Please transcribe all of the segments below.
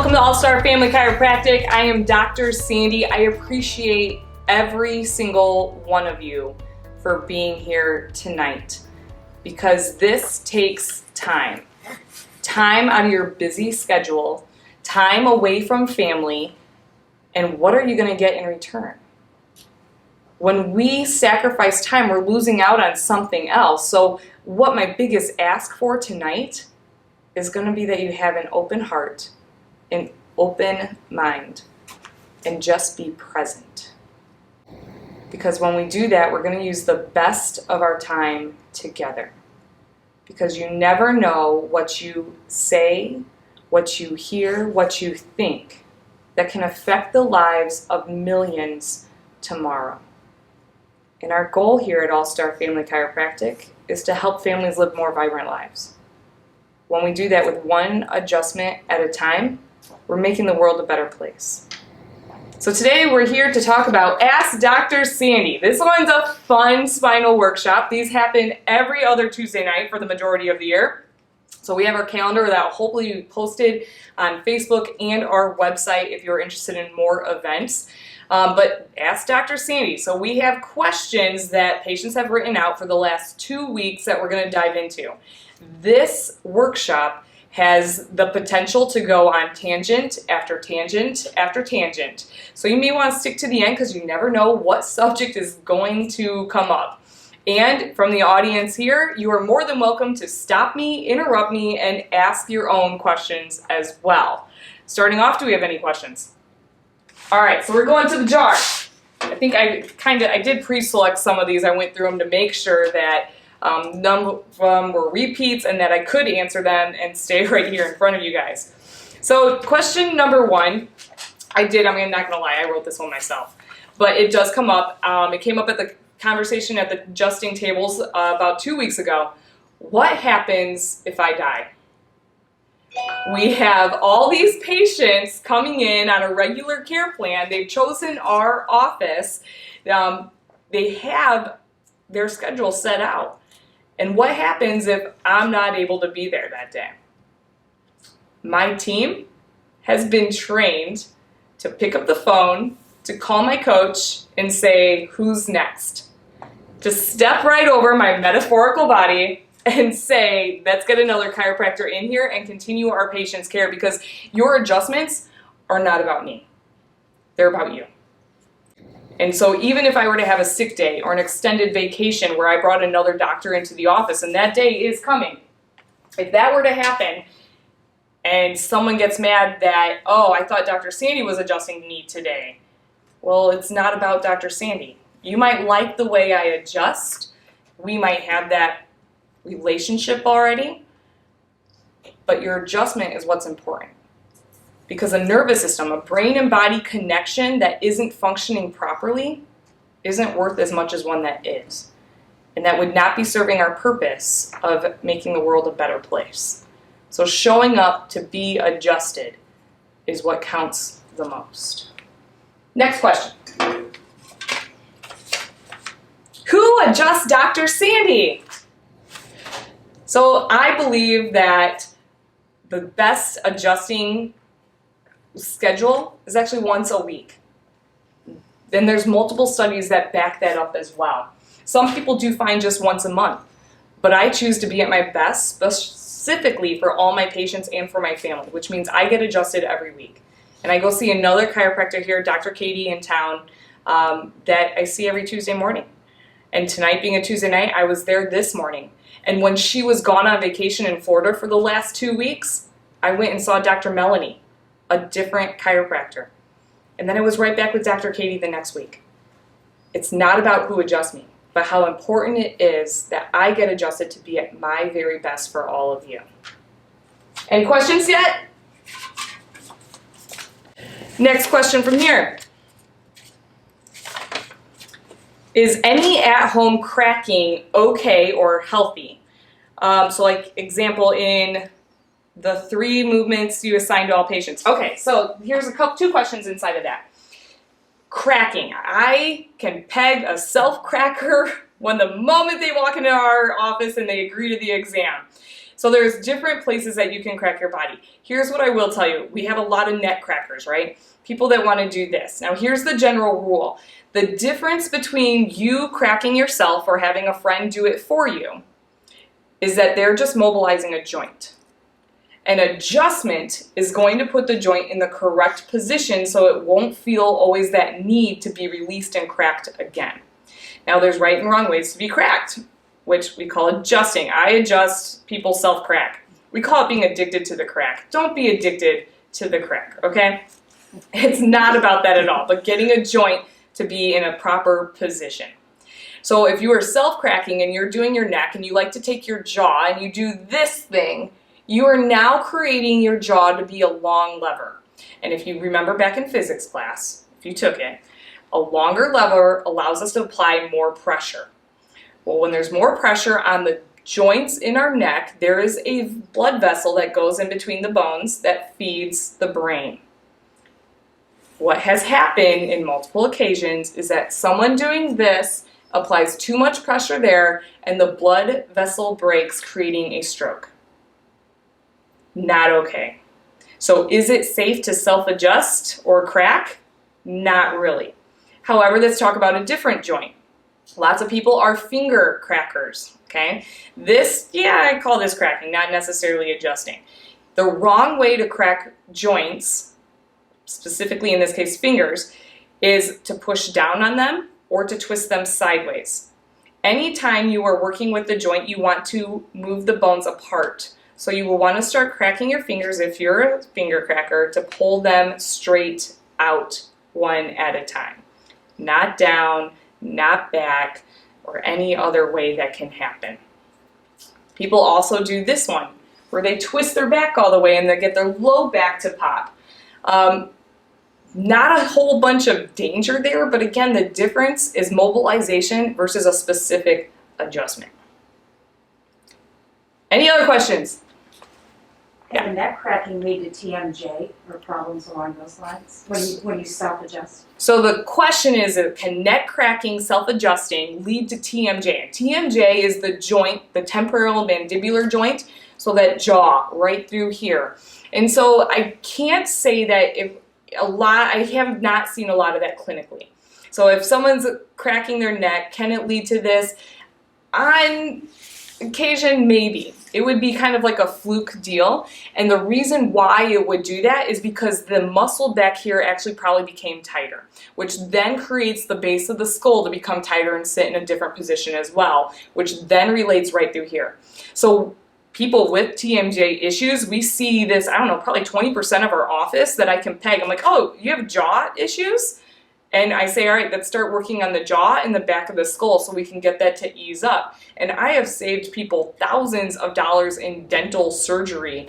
Welcome to All-Star Family Chiropractic. I am Dr. Sandy. I appreciate every single one of you for being here tonight because this takes time. Time out of your busy schedule, time away from family, and what are you going to get in return? When we sacrifice time, we're losing out on something else. So what my biggest ask for tonight is going to be that you have an open heart, an open mind, and just be present. Because when we do that, we're going to use the best of our time together. Because you never know what you say, what you hear, what you think that can affect the lives of millions tomorrow. And our goal here at All-Star Family Chiropractic is to help families live more vibrant lives. When we do that with one adjustment at a time, we're making the world a better place. So today we're here to talk about Ask Dr. Sandy. This one's a fun spinal workshop. These happen every other Tuesday night for the majority of the year. So we have our calendar that will hopefully be posted on Facebook and our website if you're interested in more events. But Ask Dr. Sandy. So we have questions that patients have written out for the last 2 weeks that we're going to dive into. This workshop has the potential to go on tangent after tangent after tangent. So you may want to stick to the end because you never know what subject is going to come up. And from the audience here, you are more than welcome to stop me, interrupt me, and ask your own questions as well. Starting off, do we have any questions? All right, so we're going to the jar. I think I did pre-select some of these. I went through them to make sure that none of them were repeats and that I could answer them and stay right here in front of you guys. So question number one, I'm not gonna lie, I wrote this one myself, but it does come up. It came up at the conversation at the adjusting tables about 2 weeks ago. What happens if I die? We have all these patients coming in on a regular care plan. They've chosen our office. They have their schedule set out. And what happens if I'm not able to be there that day? My team has been trained to pick up the phone, to call my coach and say, who's next? To step right over my metaphorical body and say, let's get another chiropractor in here and continue our patient's care because your adjustments are not about me. They're about you. And so even if I were to have a sick day or an extended vacation where I brought another doctor into the office and that day is coming, if that were to happen and someone gets mad that, oh, I thought Dr. Sandy was adjusting me today. Well, it's not about Dr. Sandy. You might like the way I adjust. We might have that relationship already, but your adjustment is what's important. Because a nervous system, a brain and body connection that isn't functioning properly isn't worth as much as one that is. And that would not be serving our purpose of making the world a better place. So showing up to be adjusted is what counts the most. Next question. Who adjusts Dr. Sandy? So I believe that the best adjusting schedule is actually once a week. Then there's multiple studies that back that up as well. Some people do find just once a month, but I choose to be at my best specifically for all my patients and for my family, which means I get adjusted every week. And I go see another chiropractor here, Dr. Katie in town, that I see every Tuesday morning. And tonight being a Tuesday night, I was there this morning. And when she was gone on vacation in Florida for the last 2 weeks, I went and saw Dr. Melanie, a different chiropractor. And then I was right back with Dr. Katie the next week. It's not about who adjusts me, but how important it is that I get adjusted to be at my very best for all of you. Any questions yet? Next question from here. Is any at-home cracking okay or healthy? So like example in the 3 movements you assign to all patients. Okay, so here's two questions inside of that. Cracking. I can peg a self-cracker when the moment they walk into our office and they agree to the exam. So there's different places that you can crack your body. Here's what I will tell you. We have a lot of neck crackers, right? People that want to do this. Now here's the general rule. The difference between you cracking yourself or having a friend do it for you is that they're just mobilizing a joint. An adjustment is going to put the joint in the correct position so it won't feel always that need to be released and cracked again. Now there's right and wrong ways to be cracked, which we call adjusting. I adjust, people self-crack. We call it being addicted to the crack. Don't be addicted to the crack, okay? It's not about that at all, but getting a joint to be in a proper position. So if you are self-cracking and you're doing your neck and you like to take your jaw and you do this thing, you are now creating your jaw to be a long lever. And if you remember back in physics class, if you took it, a longer lever allows us to apply more pressure. Well, when there's more pressure on the joints in our neck, there is a blood vessel that goes in between the bones that feeds the brain. What has happened in multiple occasions is that someone doing this applies too much pressure there and the blood vessel breaks, creating a stroke. Not okay. So is it safe to self-adjust or crack? Not really. However, let's talk about a different joint. Lots of people are finger crackers, okay? This, yeah, I call this cracking, not necessarily adjusting. The wrong way to crack joints, specifically in this case fingers, is to push down on them or to twist them sideways. Anytime you are working with the joint, you want to move the bones apart. So you will want to start cracking your fingers, if you're a finger cracker, to pull them straight out one at a time. Not down, not back, or any other way that can happen. People also do this one, where they twist their back all the way and they get their low back to pop. Not a whole bunch of danger there, but again, the difference is mobilization versus a specific adjustment. Any other questions? Can neck cracking lead to TMJ or problems along those lines when you self-adjust? So the question is, can neck cracking, self-adjusting lead to TMJ? TMJ is the joint, the temporal mandibular joint, so that jaw right through here. And so I can't say that I have not seen a lot of that clinically. So if someone's cracking their neck, can it lead to this? On occasion, maybe. It would be kind of like a fluke deal. And the reason why it would do that is because the muscle back here actually probably became tighter, which then creates the base of the skull to become tighter and sit in a different position as well, which then relates right through here. So people with TMJ issues, we see this, I don't know, probably 20% of our office that I can peg. I'm like, oh, you have jaw issues? And I say, all right, let's start working on the jaw and the back of the skull so we can get that to ease up. And I have saved people thousands of dollars in dental surgery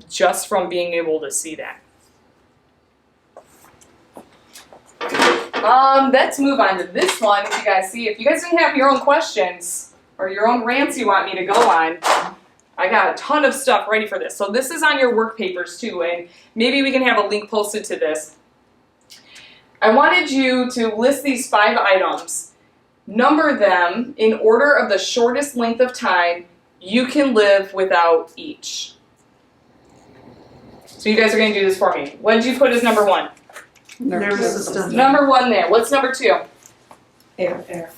just from being able to see that. Let's move on to this one. If you guys see, if you guys didn't have your own questions or your own rants you want me to go on, I got a ton of stuff ready for this. So this is on your work papers too, and maybe we can have a link posted to this. I wanted you to list these 5 items, number them in order of the shortest length of time you can live without each. So you guys are going to do this for me. What did you put as number 1? Nervous system. Number 1 there. What's number 2? Air.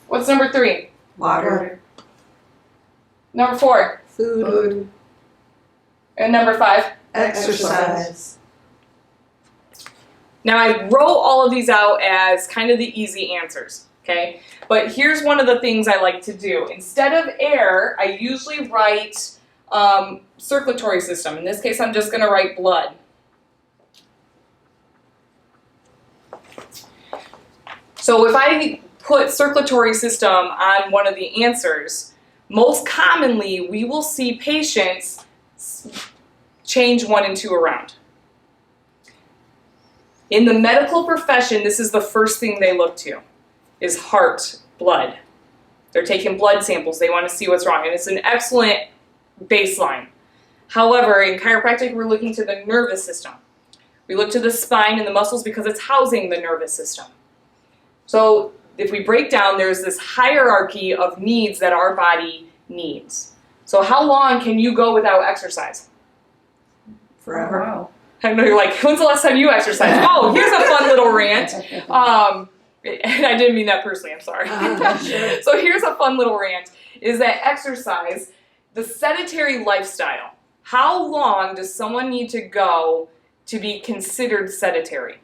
What's number 3? Water. Number 4? Food. And number 5? Exercise. Now I wrote all of these out as kind of the easy answers, okay? But here's one of the things I like to do. Instead of air, I usually write circulatory system. In this case, I'm just gonna write blood. So if I put circulatory system on one of the answers, most commonly we will see patients change 1 and 2 around. In the medical profession, this is the first thing they look to, is heart, blood. They're taking blood samples. They want to see what's wrong, and it's an excellent baseline. However, in chiropractic, we're looking to the nervous system. We look to the spine and the muscles because it's housing the nervous system. So if we break down, there's this hierarchy of needs that our body needs. So how long can you go without exercise? Forever. Wow. I know you're like, when's the last time you exercised? Oh, here's a fun little rant. And I didn't mean that personally, I'm sorry. Sure. So here's a fun little rant, is that exercise, the sedentary lifestyle, how long does someone need to go to be considered sedentary?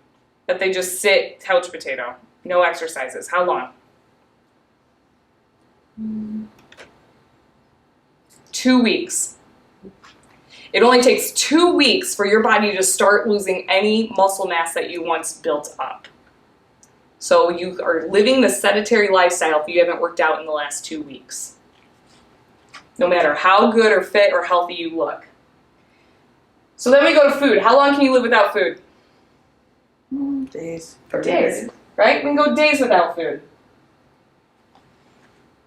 That they just sit, couch potato, no exercises. How long? 2 weeks. It only takes 2 weeks for your body to start losing any muscle mass that you once built up. So you are living the sedentary lifestyle if you haven't worked out in the last 2 weeks. No matter how good or fit or healthy you look. So then we go to food. How long can you live without food? Days. Days, right? We can go days without food.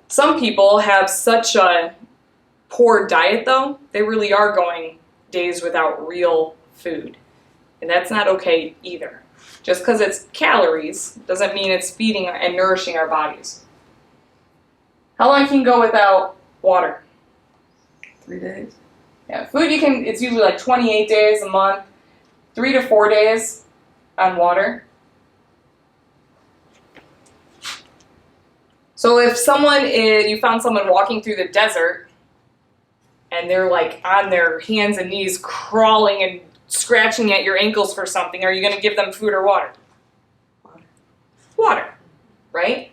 Some people have such a poor diet though, they really are going days without real food. And that's not okay either. Just because it's calories doesn't mean it's feeding and nourishing our bodies. How long can you go without water? 3 days. Yeah, food it's usually like 28 days a month, 3 to 4 days on water. So if you found someone walking through the desert and they're like on their hands and knees crawling and scratching at your ankles for something, are you going to give them food or water? Water, right?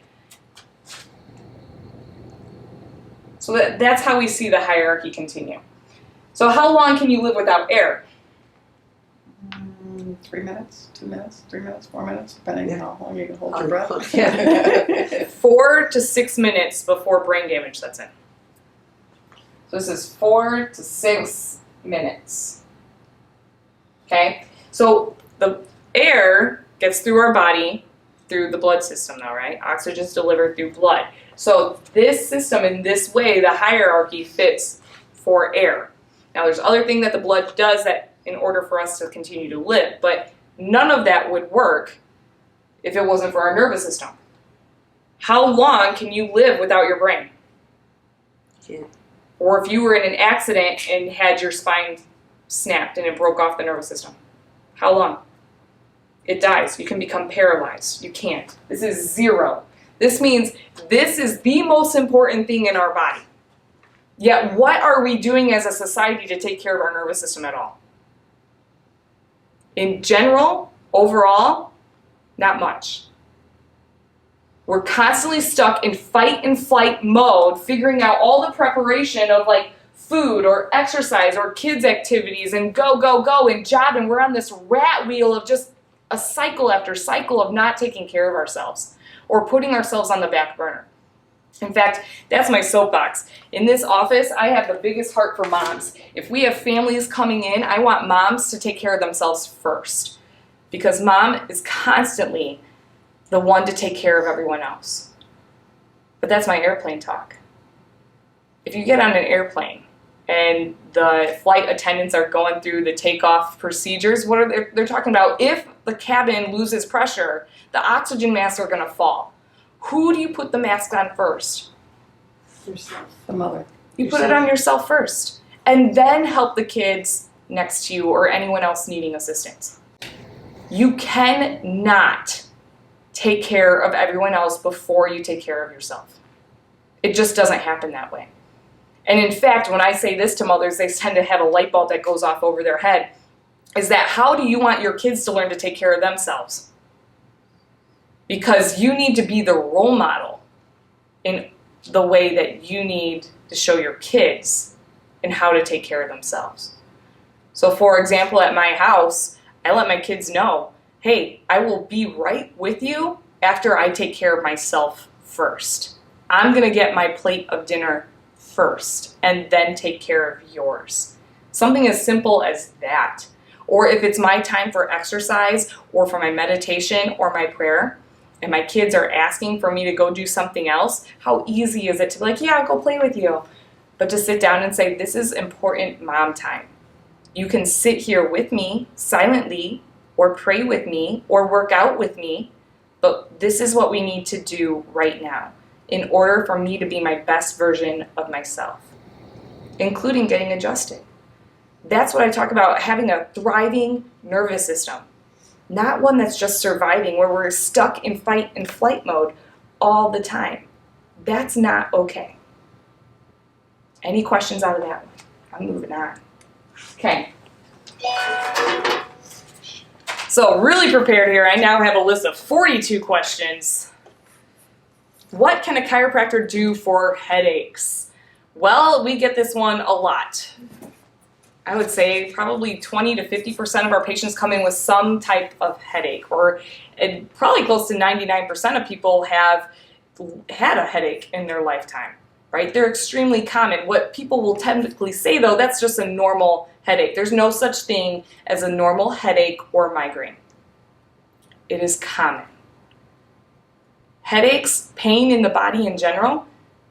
So that's how we see the hierarchy continue. So how long can you live without air? 3 minutes, 2 minutes, 3 minutes, 4 minutes, depending on how long you can hold Oh, your breath. yeah. 4 to 6 minutes before brain damage sets in. So this is 4 to 6 minutes. Okay? So the air gets through our body through the blood system though, right? Oxygen is delivered through blood. So this system, in this way, the hierarchy fits for air. Now there's other thing that the blood does that in order for us to continue to live, but none of that would work if it wasn't for our nervous system. How long can you live without your brain? Yeah. Or if you were in an accident and had your spine snapped and it broke off the nervous system. How long? It dies. You can become paralyzed. You can't. This is 0. This means this is the most important thing in our body. Yet what are we doing as a society to take care of our nervous system at all? In general, overall, not much. We're constantly stuck in fight and flight mode, figuring out all the preparation of like food or exercise or kids activities and go, go, go and job, and we're on this rat wheel of just a cycle after cycle of not taking care of ourselves or putting ourselves on the back burner. In fact, that's my soapbox. In this office, I have the biggest heart for moms. If we have families coming in, I want moms to take care of themselves first, because mom is constantly the one to take care of everyone else. But that's my airplane talk. If you get on an airplane and the flight attendants are going through the takeoff procedures, what are they're talking about? If the cabin loses pressure, the oxygen masks are going to fall. Who do you put the mask on first? Yourself. The mother. You put it on yourself first. And then help the kids next to you or anyone else needing assistance. You cannot take care of everyone else before you take care of yourself. It just doesn't happen that way. And in fact, when I say this to mothers, they tend to have a light bulb that goes off over their head. Is that how do you want your kids to learn to take care of themselves? Because you need to be the role model in the way that you need to show your kids in how to take care of themselves. So for example, at my house, I let my kids know, hey, I will be right with you after I take care of myself first. I'm going to get my plate of dinner first and then take care of yours. Something as simple as that. Or if it's my time for exercise or for my meditation or my prayer, and my kids are asking for me to go do something else, how easy is it to be like, yeah, I'll go play with you. But to sit down and say, this is important mom time. You can sit here with me silently or pray with me or work out with me, but this is what we need to do right now in order for me to be my best version of myself. including getting adjusted. That's what I talk about, having a thriving nervous system, not one that's just surviving, where we're stuck in fight and flight mode all the time. That's not okay. Any questions out of that one? I'm moving on. Okay. So really prepared here. I now have a list of 42 questions. What can a chiropractor do for headaches? Well, we get this one a lot. I would say probably 20 to 50% of our patients come in with some type of headache, or probably close to 99% of people have had a headache in their lifetime, right? They're extremely common. What people will typically say, though, that's just a normal headache. There's no such thing as a normal headache or migraine. It is common. Headaches, pain in the body in general,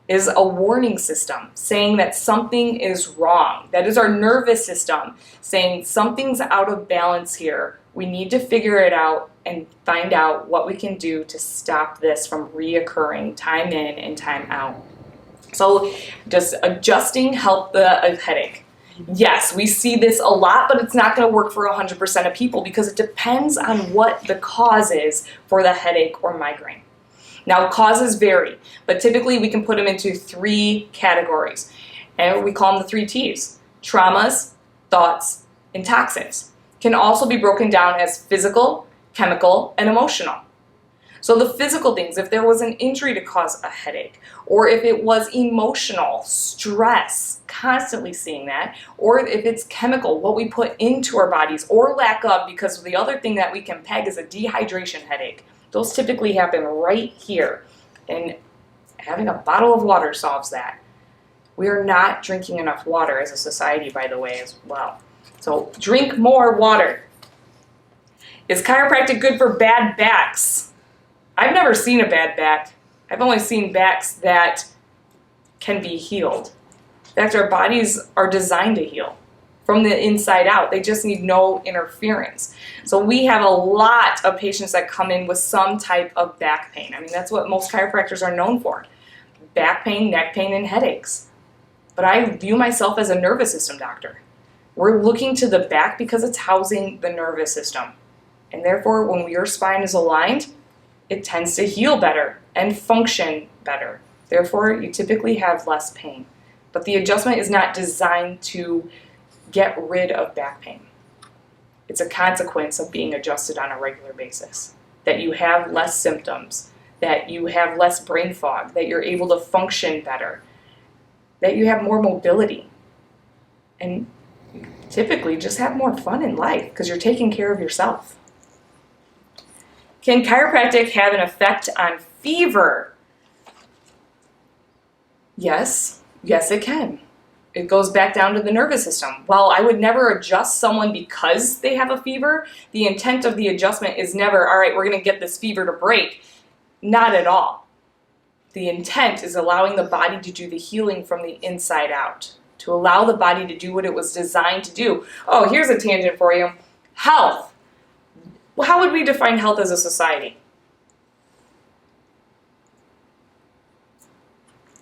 is a warning system saying that something is wrong. That is our nervous system saying something's out of balance here. We need to figure it out and find out what we can do to stop this from reoccurring time in and time out. So does adjusting help the headache? Yes, we see this a lot, but it's not going to work for 100% of people because it depends on what the cause is for the headache or migraine. Now, causes vary, but typically we can put them into 3 categories, and we call them the 3 T's: traumas, thoughts, and toxins. Can also be broken down as physical, chemical, and emotional. So the physical things, if there was an injury to cause a headache, or if it was emotional, stress, constantly seeing that, or if it's chemical, what we put into our bodies, or lack of, because the other thing that we can peg is a dehydration headache. Those typically happen right here, and having a bottle of water solves that. We are not drinking enough water as a society, by the way, as well. So drink more water. Is chiropractic good for bad backs? I've never seen a bad back. I've only seen backs that can be healed. In fact, our bodies are designed to heal from the inside out. They just need no interference. So we have a lot of patients that come in with some type of back pain. I mean, that's what most chiropractors are known for: back pain, neck pain, and headaches. But I view myself as a nervous system doctor. We're looking to the back because it's housing the nervous system. And therefore, when your spine is aligned, it tends to heal better and function better. Therefore, you typically have less pain. But the adjustment is not designed to get rid of back pain. It's a consequence of being adjusted on a regular basis. That you have less symptoms, that you have less brain fog, that you're able to function better, that you have more mobility, and typically just have more fun in life because you're taking care of yourself. Can chiropractic have an effect on fever? Yes, it can. It goes back down to the nervous system. While I would never adjust someone because they have a fever, the intent of the adjustment is never, all right, we're going to get this fever to break. Not at all. The intent is allowing the body to do the healing from the inside out, to allow the body to do what it was designed to do. Oh, here's a tangent for you. Health. Well, how would we define health as a society?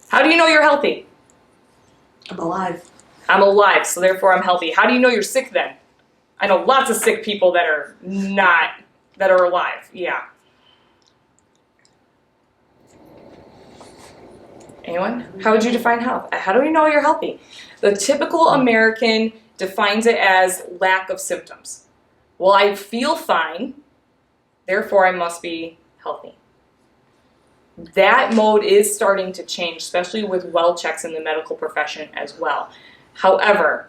How do you know you're healthy? I'm alive. I'm alive, so therefore I'm healthy. How do you know you're sick then? I know lots of sick people that are alive. Yeah. Anyone? How would you define health? How do we know you're healthy? The typical American defines it as lack of symptoms. Well, I feel fine, therefore I must be healthy. That mode is starting to change, especially with well checks in the medical profession as well. However,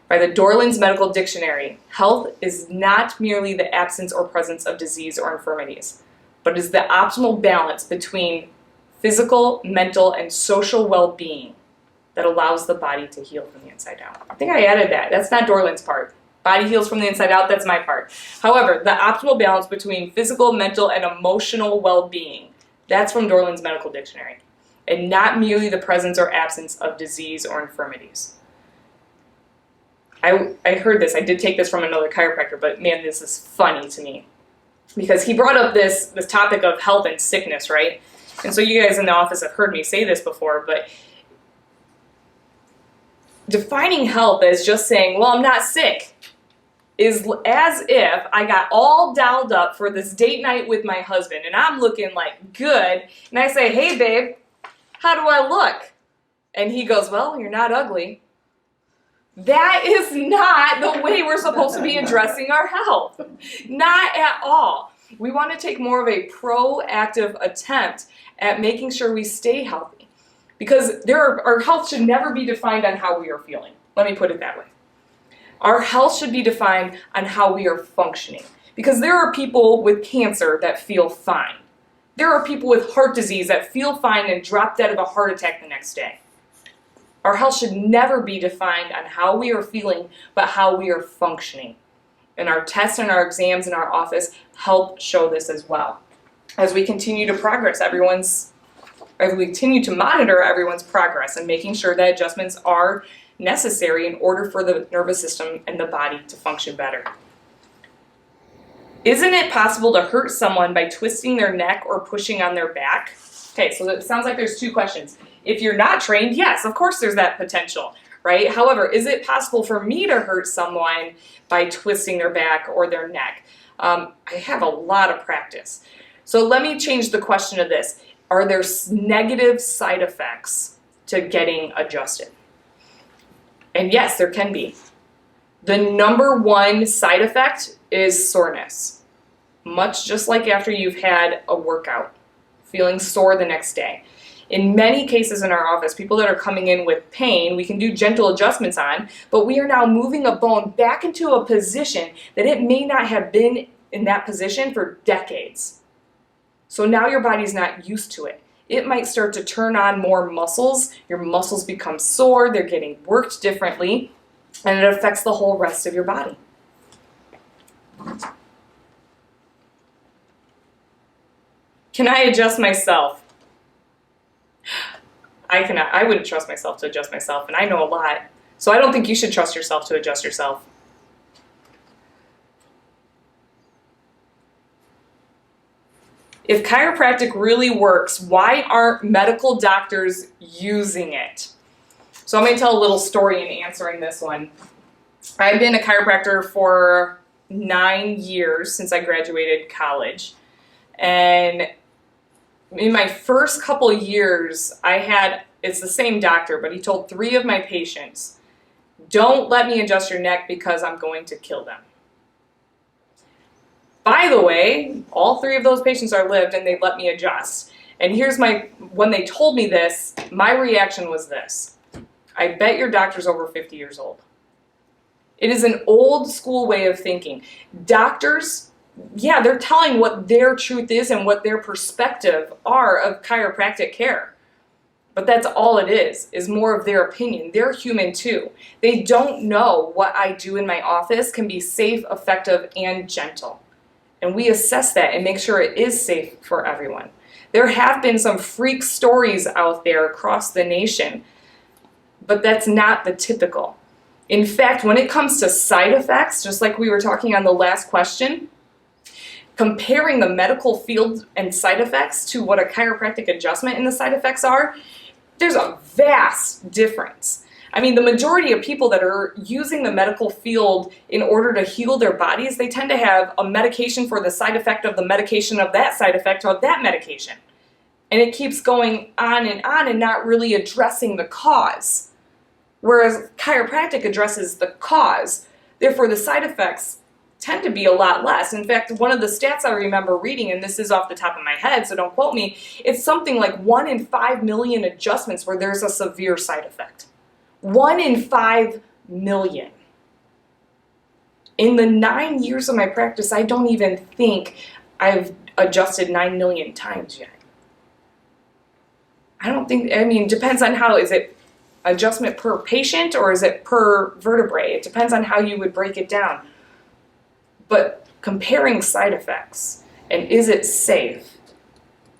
by the Dorland's Medical Dictionary, health is not merely the absence or presence of disease or infirmities, but is the optimal balance between physical, mental, and social well-being that allows the body to heal from the inside out. I think I added that. That's not Dorland's part. Body heals from the inside out, that's my part. However, the optimal balance between physical, mental, and emotional well-being, that's from Dorland's Medical Dictionary, and not merely the presence or absence of disease or infirmities. I heard this, I did take this from another chiropractor, but man, this is funny to me. Because he brought up this topic of health and sickness, right? And so you guys in the office have heard me say this before, but defining health as just saying, well, I'm not sick, is as if I got all dolled up for this date night with my husband and I'm looking like good, and I say, hey babe, how do I look? And he goes, well, you're not ugly. That is not the way we're supposed to be addressing our health. Not at all. We want to take more of a proactive attempt at making sure we stay healthy, because our health should never be defined on how we are feeling. Let me put it that way. Our health should be defined on how we are functioning, because there are people with cancer that feel fine. There are people with heart disease that feel fine and drop dead of a heart attack the next day. Our health should never be defined on how we are feeling, but how we are functioning. And our tests and our exams in our office help show this as well. As we continue to monitor everyone's progress and making sure that adjustments are necessary in order for the nervous system and the body to function better. Isn't it possible to hurt someone by twisting their neck or pushing on their back? Okay, so it sounds like there's two questions. If you're not trained, yes, of course there's that potential, right? However, is it possible for me to hurt someone by twisting their back or their neck? I have a lot of practice. So let me change the question to this. Are there negative side effects to getting adjusted? And yes, there can be. The number one side effect is soreness. Much just like after you've had a workout, feeling sore the next day. In many cases in our office, people that are coming in with pain, we can do gentle adjustments on, but we are now moving a bone back into a position that it may not have been in that position for decades. So now your body's not used to it. It might start to turn on more muscles. Your muscles become sore, they're getting worked differently, and it affects the whole rest of your body. Can I adjust myself? I cannot. I wouldn't trust myself to adjust myself, and I know a lot. So I don't think you should trust yourself to adjust yourself. If chiropractic really works, why aren't medical doctors using it? So I'm going to tell a little story in answering this one. I've been a chiropractor for 9 years since I graduated college. And in my first couple years, it's the same doctor, but he told 3 of my patients, don't let me adjust your neck because I'm going to kill them. By the way, all 3 of those patients are lived and they let me adjust. And when they told me this, my reaction was this. I bet your doctor's over 50 years old. It is an old school way of thinking. Doctors, yeah, they're telling what their truth is and what their perspective are of chiropractic care. But that's all it is more of their opinion. They're human too. They don't know what I do in my office can be safe, effective, and gentle. And we assess that and make sure it is safe for everyone. There have been some freak stories out there across the nation, but that's not the typical. In fact, when it comes to side effects, just like we were talking on the last question, comparing the medical field and side effects to what a chiropractic adjustment and the side effects are, there's a vast difference. I mean, the majority of people that are using the medical field in order to heal their bodies, they tend to have a medication for the side effect of the medication of that side effect of that medication. And it keeps going on and not really addressing the cause. Whereas chiropractic addresses the cause. Therefore, the side effects tend to be a lot less. In fact, one of the stats I remember reading, and this is off the top of my head, so don't quote me, it's something like 1 in 5 million adjustments where there's a severe side effect. 1 in 5 million. In the 9 years of my practice, I don't even think I've adjusted 9 million times yet. It depends on how, is it adjustment per patient or is it per vertebrae? It depends on how you would break it down. But comparing side effects and is it safe,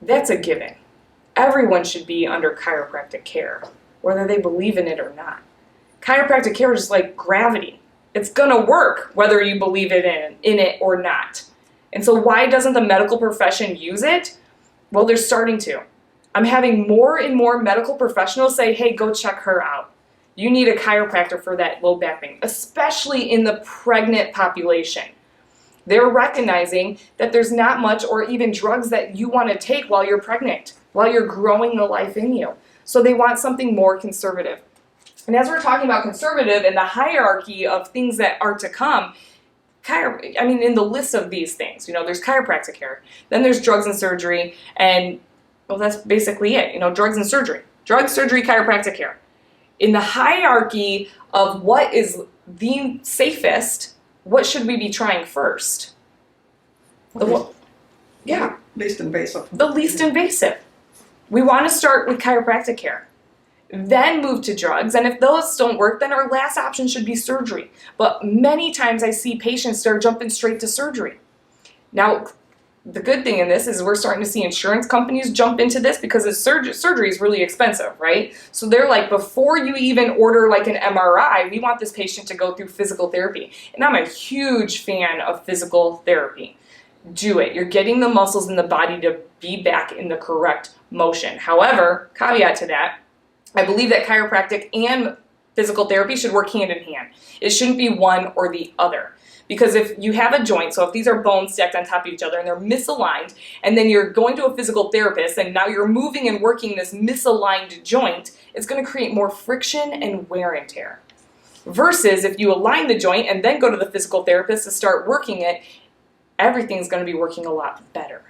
that's a given. Everyone should be under chiropractic care, whether they believe in it or not. Chiropractic care is like gravity. It's gonna work whether you believe in it or not. And so why doesn't the medical profession use it? Well, they're starting to. I'm having more and more medical professionals say, hey, go check her out. You need a chiropractor for that low back pain, especially in the pregnant population. They're recognizing that there's not much or even drugs that you want to take while you're pregnant, while you're growing the life in you. So they want something more conservative. And as we're talking about conservative and the hierarchy of things that are to come, in the list of these things, there's chiropractic care, then there's drugs and surgery, and well, that's basically it. Drugs and surgery. Drug, surgery, chiropractic care. In the hierarchy of what is the safest, what should we be trying first? Least invasive. The least invasive. We want to start with chiropractic care, then move to drugs, and if those don't work, then our last option should be surgery. But many times I see patients start jumping straight to surgery. Now, the good thing in this is we're starting to see insurance companies jump into this because surgery is really expensive, right? So they're like, before you even order like an MRI, we want this patient to go through physical therapy. And I'm a huge fan of physical therapy. Do it. You're getting the muscles in the body to be back in the correct motion. However, caveat to that, I believe that chiropractic and physical therapy should work hand in hand. It shouldn't be one or the other. Because if you have a joint, so if these are bones stacked on top of each other and they're misaligned, and then you're going to a physical therapist and now you're moving and working this misaligned joint, it's going to create more friction and wear and tear. Versus if you align the joint and then go to the physical therapist to start working it, everything's going to be working a lot better.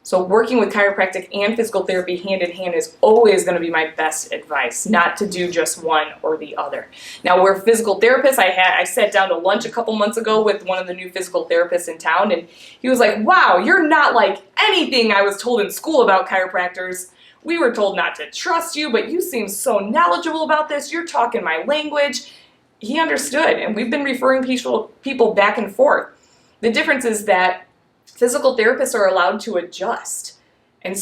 So working with chiropractic and physical therapy hand in hand is always going to be my best advice, not to do just one or the other. Now, we're physical therapists. I sat down to lunch a couple months ago with one of the new physical therapists in town, and he was like, wow, you're not like anything I was told in school about chiropractors. We were told not to trust you, but you seem so knowledgeable about this. You're talking my language. He understood, and we've been referring people back and forth. The difference is that physical therapists are allowed to adjust. And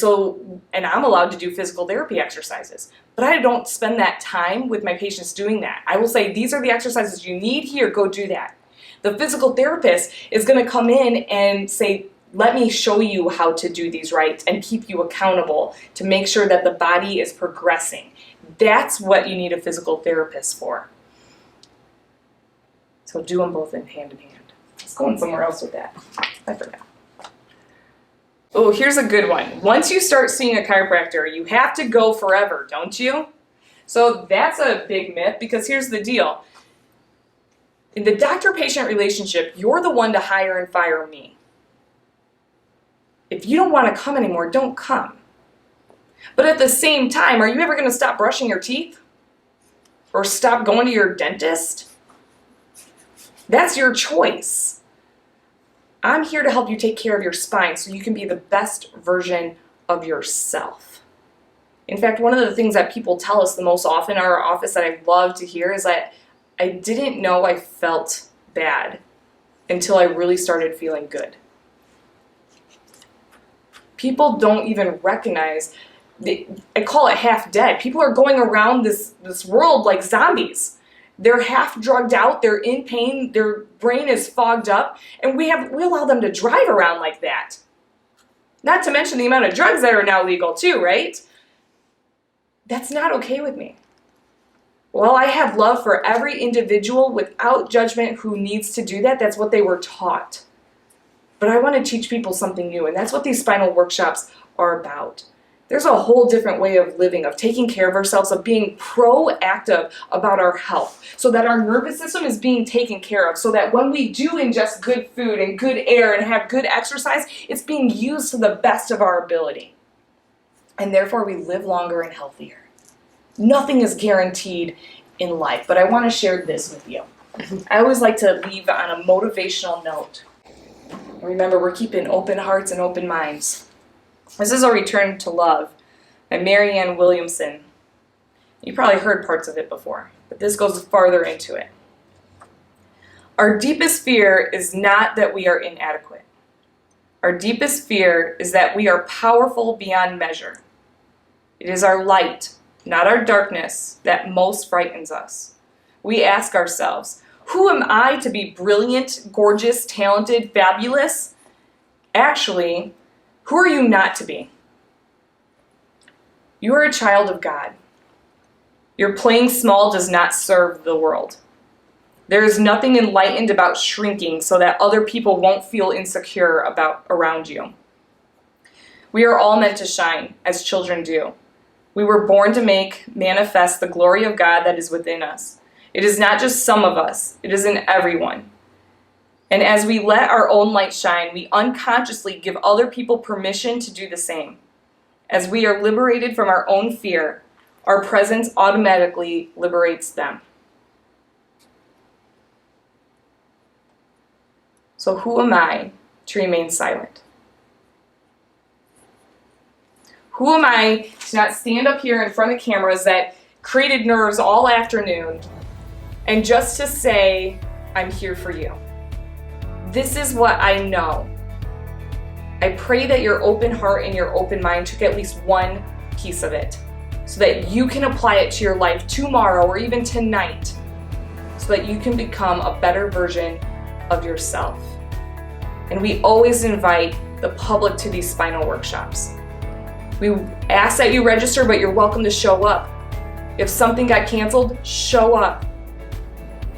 I'm allowed to do physical therapy exercises. But I don't spend that time with my patients doing that. I will say, these are the exercises you need here, go do that. The physical therapist is going to come in and say, let me show you how to do these right and keep you accountable to make sure that the body is progressing. That's what you need a physical therapist for. So do them both in hand. Let's go in somewhere else with that. I forgot. Oh, here's a good one. Once you start seeing a chiropractor, you have to go forever, don't you? So that's a big myth, because here's the deal. In the doctor-patient relationship, you're the one to hire and fire me. If you don't want to come anymore, don't come. But at the same time, are you ever going to stop brushing your teeth? Or stop going to your dentist? That's your choice. I'm here to help you take care of your spine so you can be the best version of yourself. In fact, one of the things that people tell us the most often in our office that I love to hear is that I didn't know I felt bad until I really started feeling good. People don't even recognize, I call it half dead. People are going around this world like zombies. They're half drugged out, they're in pain, their brain is fogged up, and we allow them to drive around like that. Not to mention the amount of drugs that are now legal too, right? That's not okay with me. While I have love for every individual without judgment who needs to do that, that's what they were taught. But I want to teach people something new, and that's what these spinal workshops are about. There's a whole different way of living, of taking care of ourselves, of being proactive about our health, so that our nervous system is being taken care of, so that when we do ingest good food and good air and have good exercise, it's being used to the best of our ability. And therefore we live longer and healthier. Nothing is guaranteed in life, but I want to share this with you. I always like to leave on a motivational note. Remember, we're keeping open hearts and open minds. This is A Return to Love by Marianne Williamson. You probably heard parts of it before, but this goes farther into it. Our deepest fear is not that we are inadequate. Our deepest fear is that we are powerful beyond measure. It is our light, not our darkness, that most frightens us. We ask ourselves, who am I to be brilliant, gorgeous, talented, fabulous? Actually, who are you not to be? You are a child of God. Your playing small does not serve the world. There is nothing enlightened about shrinking so that other people won't feel insecure around you. We are all meant to shine, as children do. We were born to make manifest the glory of God that is within us. It is not just some of us, it is in everyone. And as we let our own light shine, we unconsciously give other people permission to do the same. As we are liberated from our own fear, our presence automatically liberates them. So who am I to remain silent? Who am I to not stand up here in front of cameras that created nerves all afternoon and just to say, I'm here for you? This is what I know. I pray that your open heart and your open mind took at least one piece of it so that you can apply it to your life tomorrow or even tonight so that you can become a better version of yourself. And we always invite the public to these spinal workshops. We ask that you register, but you're welcome to show up. If something got canceled, show up.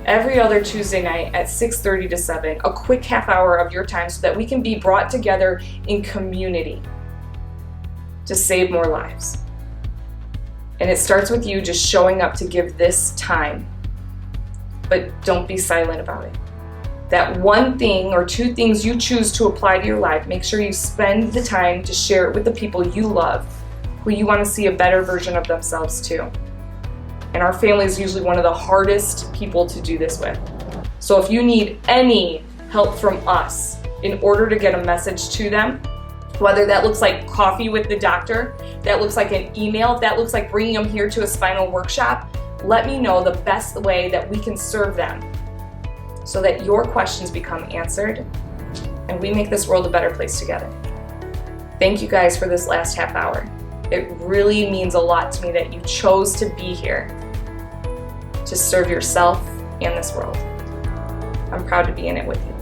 Every other Tuesday night at 6:30 to 7, a quick half hour of your time so that we can be brought together in community to save more lives. And it starts with you just showing up to give this time. But don't be silent about it. That one thing or two things you choose to apply to your life, make sure you spend the time to share it with the people you love, who you want to see a better version of themselves too. And our family is usually one of the hardest people to do this with. So if you need any help from us in order to get a message to them, whether that looks like coffee with the doctor, that looks like an email, that looks like bringing them here to a spinal workshop, let me know the best way that we can serve them so that your questions become answered and we make this world a better place together. Thank you guys for this last half hour. It really means a lot to me that you chose to be here to serve yourself and this world. I'm proud to be in it with you.